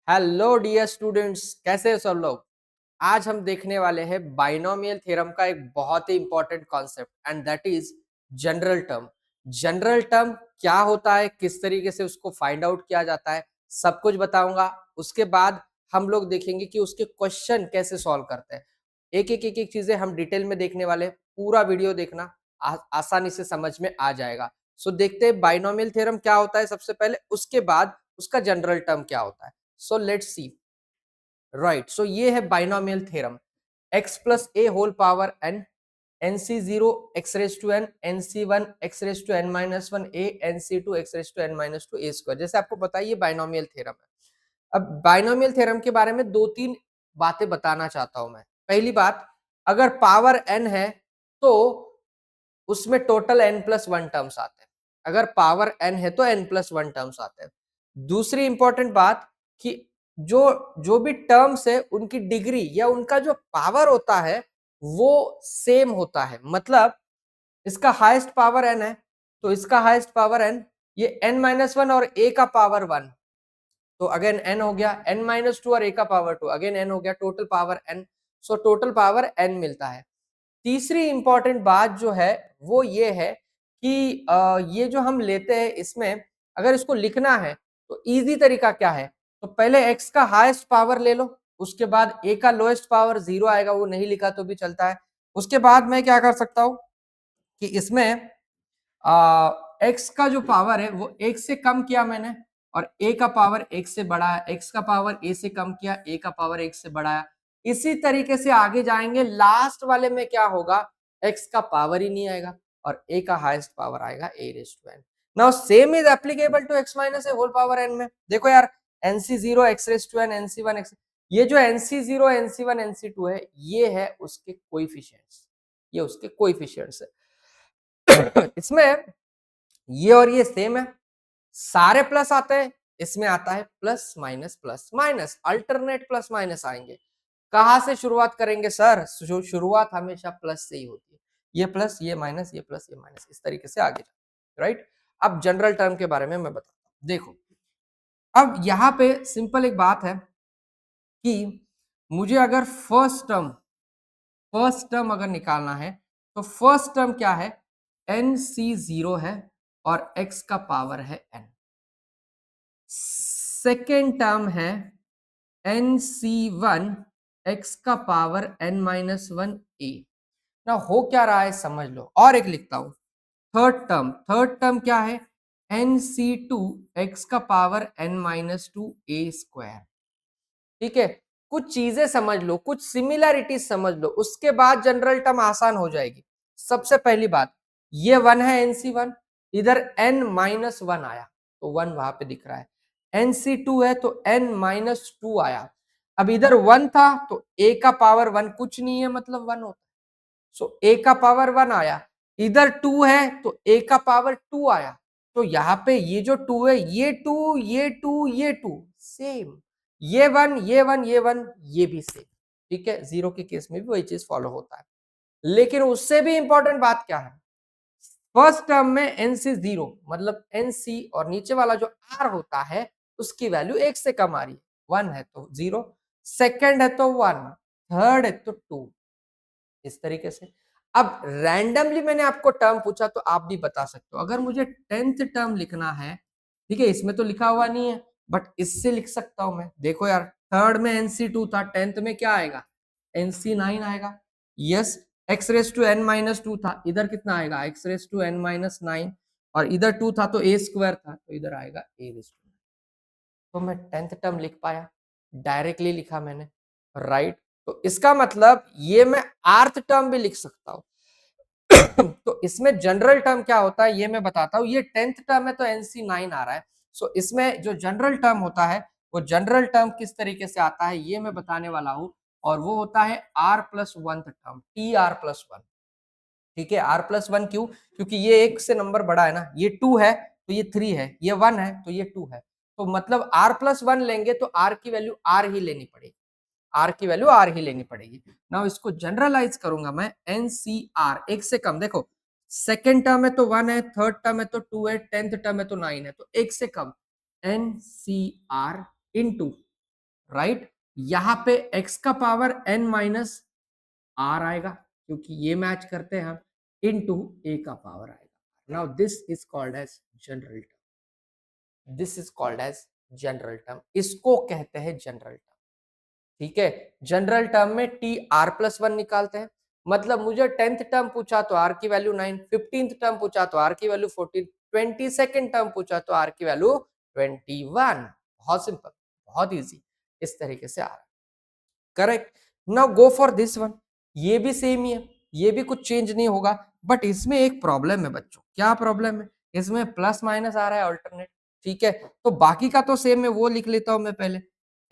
Hello dear students, कैसे हो सब लोग। आज हम देखने वाले हैं बाइनोमियल थ्योरम का एक बहुत ही important concept and that is general term. General term क्या होता है, किस तरीके से उसको फाइंड आउट किया जाता है, सब कुछ बताऊंगा। उसके बाद हम लोग देखेंगे कि उसके क्वेश्चन कैसे सॉल्व करते हैं। एक एक चीजें हम डिटेल में देखने वाले हैं। पूरा वीडियो देखना, आसानी से समझ में आ जाएगा। सो देखते हैं बाइनोमियल थ्योरम क्या होता है सबसे पहले, उसके बाद उसका जनरल टर्म क्या होता है। So let's see. Right, so ये है binomial theorem. x plus a whole power n, nc0 x raise to n, nc1 x raise to n minus one a, nc2 x raise to n minus two a square. जैसे आपको पता है ये binomial theorem है। अब binomial theorem के बारे में दो तीन बातें बताना चाहता हूं मैं। पहली बात, अगर पावर n है तो उसमें total n plus one terms आते हैं। अगर पावर n है तो n प्लस वन टर्म्स आते हैं। दूसरी इंपॉर्टेंट बात कि जो जो भी टर्म्स है उनकी डिग्री या उनका जो पावर होता है वो सेम होता है। मतलब इसका हाईएस्ट पावर n है तो इसका हाईएस्ट पावर n, ये n माइनस वन और a का पावर वन, तो अगेन n हो गया, n माइनस टू और a का पावर टू, अगेन n हो गया, total power n। So total power n मिलता है। तीसरी इंपॉर्टेंट बात जो है वो ये है कि ये जो हम लेते हैं इसमें अगर इसको लिखना है तो इजी तरीका क्या है, तो पहले x का हाईएस्ट पावर ले लो, उसके बाद a का लोएस्ट पावर जीरो आएगा, वो नहीं लिखा तो भी चलता है। उसके बाद मैं क्या कर सकता हूं कि इसमें x का जो पावर है वो एक से कम किया मैंने, और a का पावर एक से बढ़ाया, x का पावर a से कम किया, a का पावर एक से बढ़ाया। इसी तरीके से आगे जाएंगे, लास्ट वाले में क्या होगा, x का पावर ही नहीं आएगा और a का हाईएस्ट पावर आएगा a raise to n। Now same is applicable to x minus a whole power n में। देखो यार, nc0 x raise to n, nc1 x, ये जो nc0 nc1 nc2 है ये है उसके कोएफिशिएंट्स, ये उसके कोएफिशिएंट्स है। इसमें ये और ये सेम है, सारे प्लस आते हैं, इसमें आता है plus minus, alternate plus minus आएंगे। कहां से शुरुआत करेंगे सर, शुरुआत हमेशा प्लस से ही होती है। ये प्लस ये माइनस, ये प्लस ये माइनस, इस तरीके से आगे जाए। राइट, अब जनरल टर्म के बारे में मैं बताता हूं। देखो, अब यहां पे सिंपल एक बात है कि मुझे अगर फर्स्ट टर्म अगर निकालना है तो फर्स्ट टर्म क्या है, nc0 है और x का पावर है n। सेकेंड टर्म है nc1 x का power n minus one a। ना हो क्या रहा है समझ लो, और एक लिखता हूं। थर्ड टर्म क्या है, nc2 x का power n minus two a square. ठीक है, कुछ चीजें समझ लो, कुछ सिमिलैरिटीज समझ लो, उसके बाद जनरल टर्म आसान हो जाएगी। सबसे पहली बात, ये वन है nc1, इधर n माइनस वन आया तो वन वहां पे दिख रहा है, nc2 है तो n माइनस टू आया। अब इधर वन था तो a का पावर वन कुछ नहीं है, मतलब वन होता है। सो a का पावर वन आया, इधर टू है तो a का पावर टू आया। तो यहाँ पे ये जो टू है, ये टू ये टू ये टू सेम, ये वन ये वन ये वन ये भी सेम। ठीक है, जीरो के केस में भी वही चीज फॉलो होता है। लेकिन उससे भी इंपॉर्टेंट बात क्या है, फर्स्ट टर्म में एनसी जीरो, मतलब एनसी और नीचे वाला जो आर होता है उसकी वैल्यू एक से कम आ रही है, वन है तो जीरो, सेकेंड है तो वन, थर्ड है तो टू, इस तरीके से। अब रैंडमली मैंने आपको टर्म पूछा तो आप भी बता सकते हो। अगर मुझे टेंथ टर्म लिखना है, ठीक है, इसमें तो लिखा हुआ नहीं है बट इससे लिख सकता हूं मैं। देखो यार, थर्ड में nc2 था, टेंथ में क्या आएगा, nc9 आएगा। Yes, x raise to n minus two था, इधर कितना आएगा, x raise to n minus nine, और इधर टू था तो a स्क्वायर था तो इधर आएगा a रेस टू। तो मैं टेंथ टर्म लिख पाया, डायरेक्टली लिखा मैंने। राइट, तो इसका मतलब ये मैं आर्थ टर्म भी लिख सकता हूं। तो इसमें जनरल टर्म क्या होता है ये मैं बताता हूं। ये टेंथ टर्म है तो nc9 आ रहा है। सो इसमें जो जनरल टर्म होता है वो जनरल टर्म किस तरीके से आता है ये मैं बताने वाला हूं, और वो होता है r plus one term, T R plus one. ठीक है, r प्लस वन क्यों, क्योंकि ये एक से नंबर बड़ा है ना, ये टू है तो ये थ्री है, ये वन है तो ये टू है, तो मतलब r प्लस वन लेंगे तो r की वैल्यू r ही लेनी पड़ेगी, r की वैल्यू r ही लेनी पड़ेगी। नाउ इसको जनरलाइज करूंगा मैं, NCR एक से कम, देखो सेकेंड टर्म है तो वन है, थर्ड टर्म है तो टू है, टेंथ टर्म है तो नाइन है, तो एक से कम NCR इनटू राइट। यहाँ पे x का पावर n माइनस r आएगा क्योंकि ये मैच करते हैं हम, इनटू a का पावर आएगा। Now this is called as general term, this is called as general term, इसको कहते हैं जनरल टर्म। ठीक है, जनरल टर्म में टी आर प्लस वन निकालते हैं, मतलब मुझे 10th टर्म पूछा तो आर की वैल्यू 9, 15th टर्म पूछा तो आर की वैल्यू 14, 22nd टर्म पूछा तो आर की वैल्यू 21। बहुत सिंपल, बहुत इजी, इस तरीके से आ रहा है। Correct. Now go for this one, ये भी सेम ही है, ये भी कुछ चेंज नहीं होगा, बट इसमें एक प्रॉब्लम है बच्चों। क्या प्रॉब्लम है? इसमें प्लस माइनस आ रहा है अल्टरनेट। ठीक है, तो बाकी का तो सेम है, वो लिख लेता हूं मैं पहले।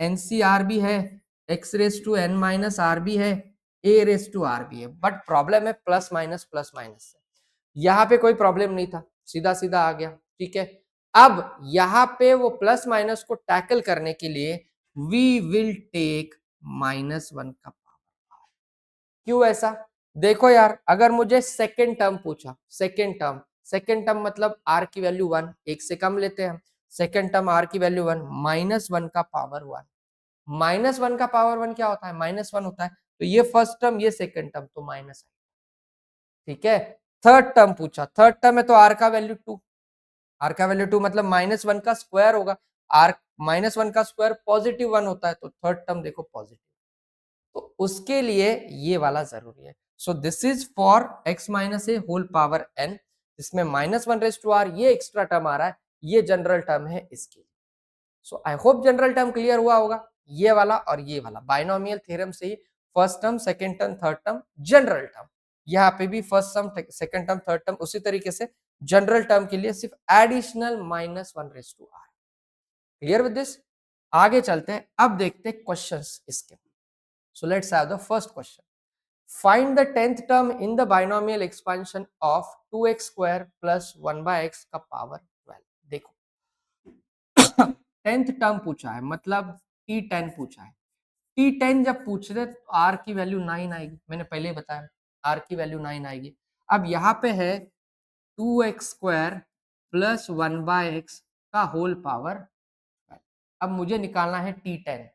एनसीआर भी है, x raise to n minus r भी है, ए रेस टू आर भी है, बट प्रॉब्लम है प्लस माइनस से। यहाँ पे कोई प्रॉब्लम नहीं था, सीधा सीधा आ गया। ठीक है, अब यहाँ पे वो प्लस माइनस को टैकल करने के लिए वी विल टेक -1 का पावर। क्यों ऐसा? देखो यार, अगर मुझे सेकेंड टर्म पूछा, सेकेंड टर्म मतलब आर की वैल्यू 1, एक से कम लेते हैं हम। सेकेंड टर्म आर की वैल्यू 1, -1 का पावर 1, -1 का पावर 1 क्या होता है? -1 होता है। तो ये फर्स्ट टर्म, ये सेकेंड टर्म, तो माइनस। ठीक है, थर्ड टर्म पूछा, थर्ड टर्म है तो आर का वैल्यू 2, आर का वैल्यू 2 मतलब -1 का स्क्वायर होगा। आर -1 का स्क्वायर +1 होता है, तो थर्ड टर्म देखो पॉजिटिव, तो उसके लिए ये वाला जरूरी है। So this is for x minus a whole power n, इसमें -1 ये एक्स्ट्रा टर्म आ रहा है, ये जनरल टर्म है इसकी। So I hope general term clear हुआ होगा, ये वाला और ये वाला बाइनोमियल थ्योरम से ही first term, second term, third term, general term. यहाँ पे भी first term, second term, third term, उसी तरीके से जनरल टर्म के लिए सिर्फ additional -1/r। Clear with this? आगे चलते हैं, अब देखते हैं क्वेश्चंस इसके। So let's have the first question. Find the 10th term in the binomial expansion of 2x square plus 1/x का पावर 12। देखो 10th टर्म पूछा है, मतलब T10 पूछा है। T10 जब पूछ रहे तो R की वैल्यू 9 आएगी, मैंने पहले ही बताया R की वैल्यू 9 आएगी। अब यहाँ पे है 2x स्क्वायर प्लस 1/x का होल पावर। अब मुझे निकालना है T10,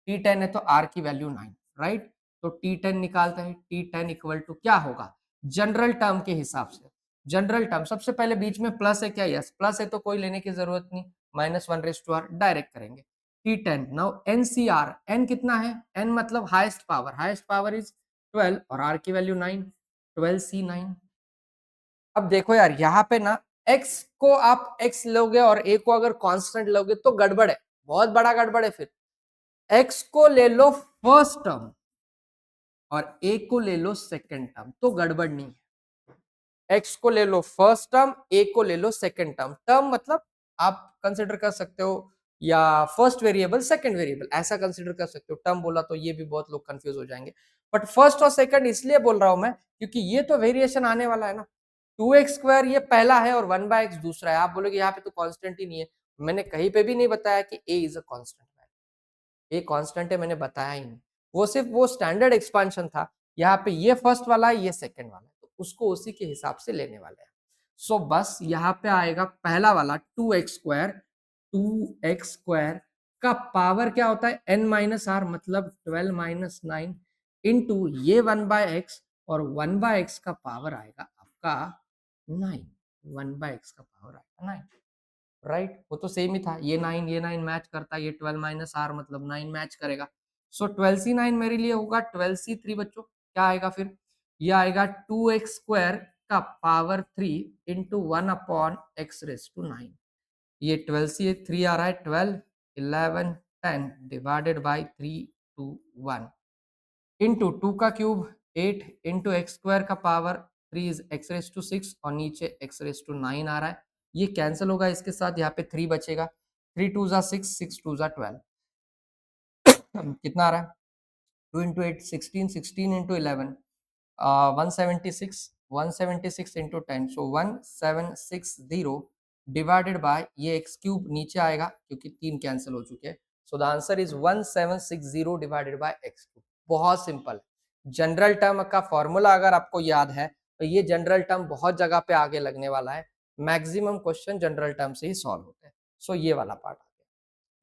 T10 है तो R की वैल्यू 9, राइट। तो T10 निकालते हैं, T10 इक्वल टू क्या होगा जनरल टर्म के हिसाब से? जनरल टर्म सबसे पहले बीच में प्लस है क्या? यस प्लस है, तो कोई लेने की जरूरत नहीं, -1/r डायरेक्ट करेंगे। T10 नाउ NCR, n कितना है? n मतलब हाईएस्ट पावर इज 12 और r की वैल्यू 9, 12C9। अब देखो यार, यहाँ पे ना x को आप x लोगे और a को अगर कांस्टेंट लोगे तो गड़बड़ है, बहुत बड़ा गड़बड़ है। फिर x को ले लो फर्स्ट टर्म और a को ले लो सेकंड टर्म, तो गड़बड़ नहीं है। x को ले लो फर्स्ट टर्म, a को ले लो सेकंड टर्म। टर्म मतलब आप कंसिडर कर सकते हो या फर्स्ट वेरिएबल, सेकंड वेरिएबल, ऐसा कंसिडर कर सकते हो। टर्म बोला तो ये भी बहुत लोग कंफ्यूज हो जाएंगे, बट फर्स्ट और सेकंड इसलिए बोल रहा हूं मैं क्योंकि ये तो वेरिएशन आने वाला है ना। 2x स्क्वायर ये पहला है और 1/x दूसरा है। आप बोलोगे यहाँ पे तो कांस्टेंट ही नहीं है, मैंने कहीं पे भी नहीं बताया कि a is a constant, a constant है, मैंने बताया ही नहीं। वो सिर्फ वो स्टैंडर्ड एक्सपांशन था, यहाँ पे ये फर्स्ट वाला है, ये सेकंड वाला है, तो उसको उसी के हिसाब से लेने वाले हैं। सो बस यहाँ पे आएगा पहला वाला 2x स्क्वायर, 2x स्क्वायर का पावर क्या होता है? n माइनस आर, मतलब 12 माइनस 9 इंटू ये 1/x, और 1/x का पावर आएगा आपका 9, 1/x का पावर आएगा 9, राइट। वो तो सेम ही था, ये 9 मैच करता है, ये 12 माइनस आर मतलब 9 मैच करेगा। सो 12C9 मेरे लिए होगा 12C3 बच्चों। क्या आएगा फिर? ये आएगा 2x स्क्वायर का पावर 3 इंटू 1/x⁻⁹। ये 12C3 आ रहा है, 12, 11, 10 डिवाइडेड बाई 3, 2, 1 इंटू 2 का क्यूब 8 इंटू एक्स स्क्वायर का पावर 3 इज x⁻⁶ और नीचे x⁻⁹ आ रहा है। ये कैंसिल होगा इसके साथ, यहाँ पे 3 बचेगा, 3 2 ज़ा 6, 6 2 ज़ा 12 कितना आ रहा है? 2 into 8 16, 16 into 11 176, 176 into 10, so 1760 divided by ये एक्स क्यूब नीचे आएगा क्योंकि 3 कैंसिल हो चुके हैं। So the answer is 1760 divided by x cube. बहुत सिंपल। जनरल टर्म का फॉर्मूला अगर आपको याद है तो ये जनरल टर्म बहुत जगह पे आगे लगने वाला है, मैक्सिमम क्वेश्चन जनरल टर्म से ही सॉल्व होते हैं। सो ये वाला पार्ट आ गया।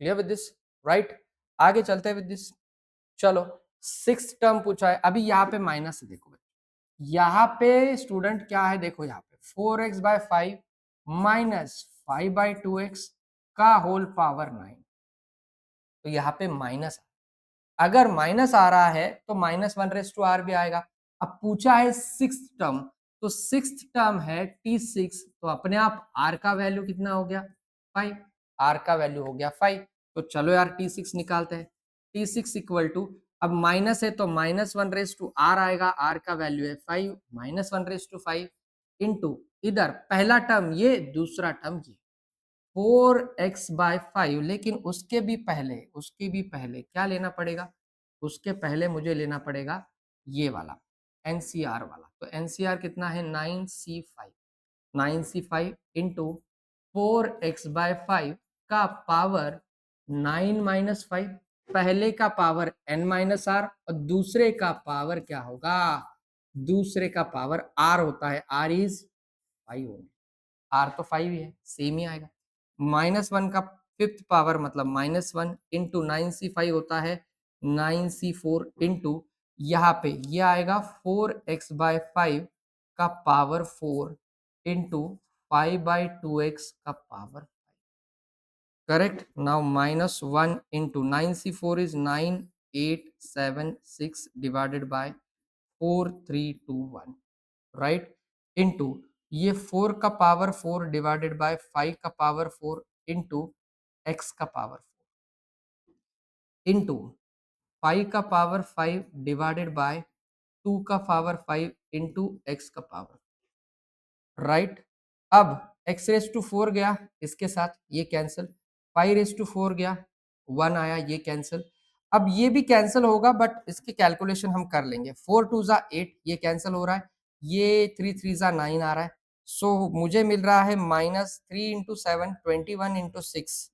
Clear with this, right. आगे चलते हैं विद दिस। चलो 6 टर्म पूछा है, अभी यहाँ पे माइनस है, देखो यहाँ पे स्टूडेंट क्या है, देखो यहाँ पे 4x/5 माइनस 5/2x का होल पावर 9, तो यहाँ पे माइनस, अगर माइनस आ रहा है तो -1/r भी आएगा। अब पूछा है 6th टर्म, तो 6th टर्म है t6, तो अपने आप r का वैल्यू कितना हो गया 5, r का वैल्यू हो गया 5। तो चलो यार t6 निकालते हैं। t6 इक्वल टू, अब माइनस है तो -1/r आएगा, r का वैल्यू है 5, -1/5 इंटू इधर पहला टर्म ये, दूसरा टर्म ये 4x/5, लेकिन उसके भी पहले क्या लेना पड़ेगा, उसके पहले मुझे लेना पड़ेगा ये वाला एनसीआर वाला। तो एनसीआर कितना है 9c5, 9c5 इंटू 4x/5 का पावर 9 - 5, पहले का पावर n-r और दूसरे का पावर क्या होगा, दूसरे का पावर r होता है, r इज 5 होगा, r तो 5 ही है, सेम ही आएगा। -1 का 5th पावर मतलब -1 इंटू 9c5 होता है 9c4 इंटू यहाँ पे ये आएगा 4x/5 का पावर 4 इंटू 5/2x का power 5। Correct. Now -1 into 9c4 is 9, 8, 7, 6 divided by 4, 3, 2, 1, right, into ये 4 का पावर 4 डिवाइडेड बाय 5 का पावर 4 इंटू x का पावर 4 इंटू 5 का पावर 5 डिवाइडेड बाय 2 का पावर 5 इंटू x का पावर, राइट। अब x⁴ गया इसके साथ, ये कैंसिल, 5⁴ गया 1 आया, ये कैंसिल। अब ये भी कैंसिल होगा बट इसकी कैलकुलेशन हम कर लेंगे। 4 2 8, ये कैंसिल हो रहा है, ये 3 3 9 आ रहा है। सो मुझे मिल रहा है -3 इंटू 7 21 इंटू 6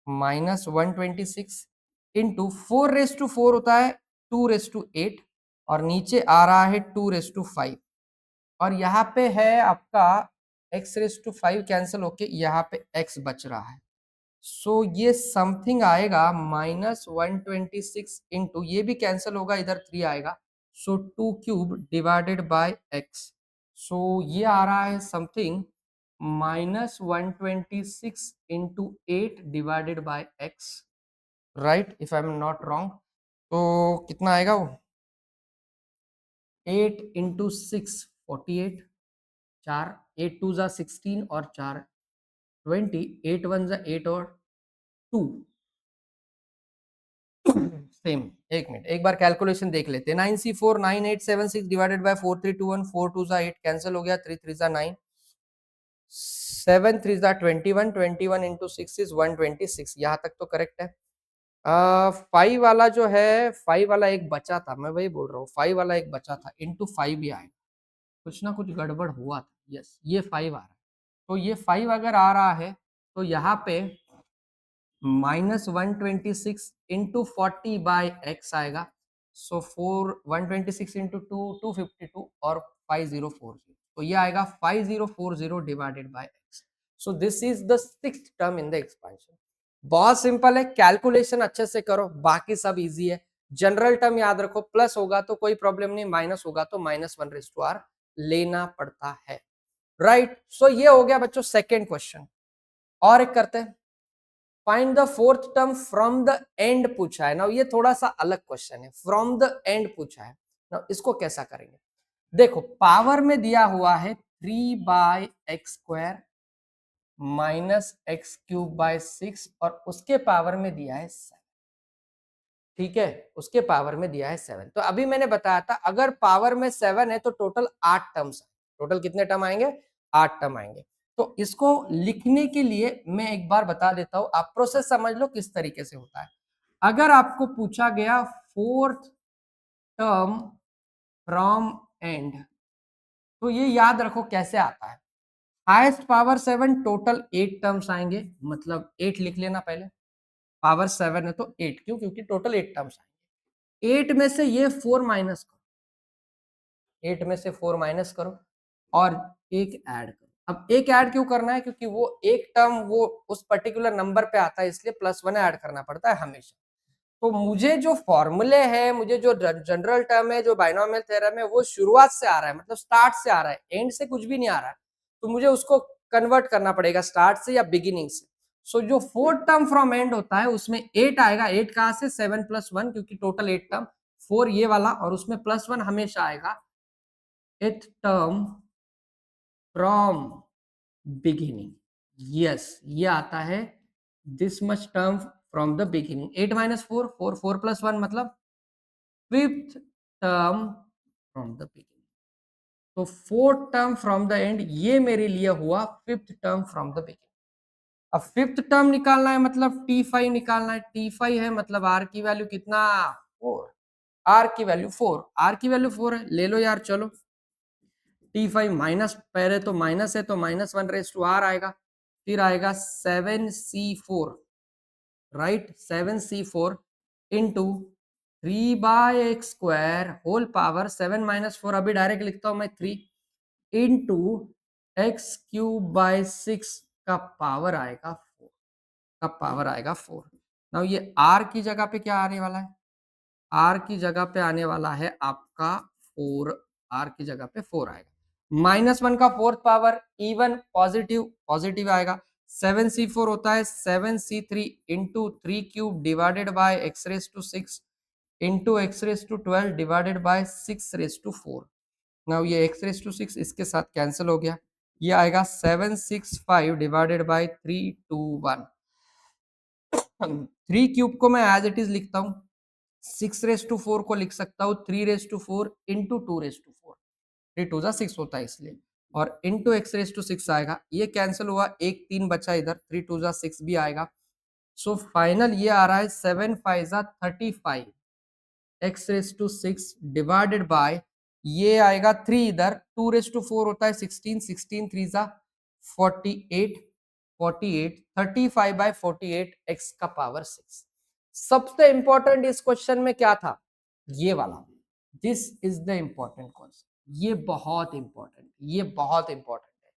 -126 इंटू 4⁴ होता है 2�8, और नीचे आ रहा है 2⁵, और यहाँ पे है आपका x⁵ कैंसिल होके यहाँ पे x बच रहा है। सो ये समथिंग आएगा -126 इंटू, ये भी कैंसिल होगा, इधर 3 आएगा, सो 2³ डिवाइडेड बाय x। सो ये आ रहा है something -126 into 8 divided by x, right, if I am not wrong. तो कितना आएगा वो, 8 इंटू 6 48, 4 8 2 16 और 4 20, 8 1 8 और 2 सेम। एक मिनट, एक बार कैलकुलेशन देख लेते हैं। 9c4 9876 डिवाइडेड बाय 4321, 4 2 8 कैंसिल हो गया, 3 3 9, 7 3 21, 21 इंटू 6 इज 126, यहाँ तक तो करेक्ट है। 5 वाला जो है, 5 वाला एक बचा था, मैं वही बोल रहा हूँ, 5 वाला एक बचा था, इंटू 5 भी आएगा, कुछ ना कुछ गड़बड़ हुआ था। यस, ये 5 आ रहा है, तो ये 5 अगर आ रहा है तो यहाँ पे -126 इंटू 40 बाय x आएगा। सो 126 इंटू 2 252 और 5040, तो ये आएगा 5040 divided by x। So this is the 6th term in the expansion. बहुत सिंपल है, कैलकुलेशन अच्छे से करो, बाकी सब इजी है। जनरल टर्म याद रखो, प्लस होगा तो कोई प्रॉब्लम नहीं, माइनस होगा तो -1/r लेना पड़ता है, राइट। सो ये हो गया बच्चों सेकेंड क्वेश्चन। और एक करते हैं, find the 4th term from the and पूछा है ना, ये थोड़ा सा अलग क्वेश्चन है, फ्रॉम द एंड पूछा है ना, इसको कैसा करेंगे। देखो पावर में दिया हुआ है 3/x² माइनस x³ / 6, और उसके पावर में दिया है 7, ठीक है, उसके पावर में दिया है 7। तो अभी मैंने बताया था अगर पावर में 7 है तो टोटल 8 टर्म्स, टोटल कितने टर्म आएंगे, 8 टर्म आएंगे। तो इसको लिखने के लिए मैं एक बार बता देता हूं, आप प्रोसेस समझ लो किस तरीके से होता है। अगर आपको पूछा गया 4th टर्म फ्रॉम एंड, तो ये याद रखो कैसे आता है। हाईएस्ट पावर 7, टोटल 8 टर्म्स आएंगे, मतलब 8 लिख लेना पहले, पावर 7 है तो 8, क्यों, क्योंकि टोटल 8 टर्म्स आएंगे। 8 में से ये 4 माइनस करो, 8 में से 4 माइनस करो और एक ऐड करो। अब एक ऐड क्यों करना है, क्योंकि वो एक टर्म वो उस पर्टिकुलर नंबर पे आता है, इसलिए +1 ऐड करना पड़ता है हमेशा। तो मुझे जो फॉर्मूले है, मुझे जो जनरल टर्म है, जो बाइनोमियल थ्योरम है, वो शुरुआत से आ रहा है, मतलब स्टार्ट से आ रहा है, एंड से कुछ भी नहीं आ रहा है। तो मुझे उसको कन्वर्ट करना पड़ेगा स्टार्ट से या बिगिनिंग से। सो जो फोर्थ टर्म फ्रॉम एंड होता है उसमें 8 आएगा। 8 कहां से? 7 + 1, क्योंकि टोटल 8 टर्म, 4 ये वाला और उसमें +1 हमेशा आएगा। 8th term from beginning, yes ये आता है this much term from the beginning. 8 - 4, 4, 4 + 1 मतलब fifth term from the beginning. तो fourth term from the end ये मेरे लिए हुआ fifth term from the beginning. अब फिफ्थ टर्म निकालना है मतलब T5 निकालना है। T5 है मतलब R की वैल्यू कितना? 4। R की वैल्यू 4, R की वैल्यू 4 है, ले लो यार चलो। T5 माइनस, पहले तो माइनस है तो -1/r आएगा, फिर आएगा 7C4, right? 7C4 into 3/x² whole power 7 - 4, अभी डायरेक्ट लिखता हूं मैं 3 इंटू x³/6 का पावर आएगा 4, का पावर आएगा 4। नाउ ये r की जगह पे क्या आने वाला है? r की जगह पे आने वाला है आपका 4, r की जगह पे 4 आएगा। -1 का fourth power, even positive, positive आएगा। 7C4 होता है 7C3 into 3³ divided by x⁻6 into x⁻12 divided by 6⁻4। Now ये x⁻6 इसके साथ कैंसिल हो गया, ये आएगा 765 डिवाइडेड बाय 321। 3³ को मैं एज इट इज लिखता हूँ, 6⁻4 को लिख सकता हूँ 3⁻4 इंटू 2⁻4, 3×2 = 6 होता है इसलिए, और इंटू x⁻6 आएगा, ये कैंसिल हुआ, एक 3 बचा इधर, 3×2 = 6 भी आएगा। सो फाइनल ये आ रहा है 7×5 = 35 x⁻6 डिवाइडेड बाय, ये आएगा 3 इधर, 2⁻4 होता है 16, 16 3 ज़ा 48, 48, 35/48 x का पावर 6। सबसे इंपॉर्टेंट इस क्वेश्चन में क्या था? ये वाला, this is the important concept. ये बहुत इंपॉर्टेंट, ये बहुत इंपॉर्टेंट है।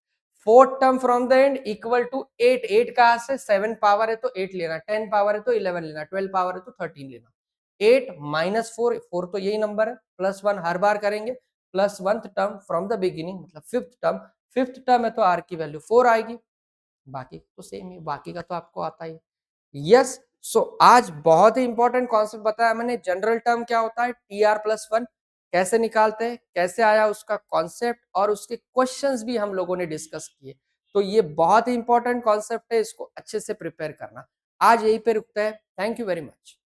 Fourth term from the end equal to 8। 8 कहां से? 7 पावर है तो 8 लेना, 10 पावर है तो 11 लेना, 12 पावर है तो 13 लेना। 8 - 4, 4 तो यही नंबर है, +1 हर बार करेंगे, +1th term from the beginning मतलब फिफ्थ टर्म। फिफ्थ टर्म है तो r की वैल्यू 4 आएगी, बाकी तो सेम ही, बाकी का तो आपको आता ही। यस, सो आज बहुत ही इंपॉर्टेंट कॉन्सेप्ट बताया मैंने। जनरल टर्म क्या होता है, TR+1 कैसे निकालते हैं, कैसे आया उसका कॉन्सेप्ट, और उसके क्वेश्चंस भी हम लोगों ने डिस्कस किए। तो ये बहुत ही इंपॉर्टेंट कॉन्सेप्ट है, इसको अच्छे से प्रिपेयर करना। आज यहीं पे रुकते हैं। Thank you very much.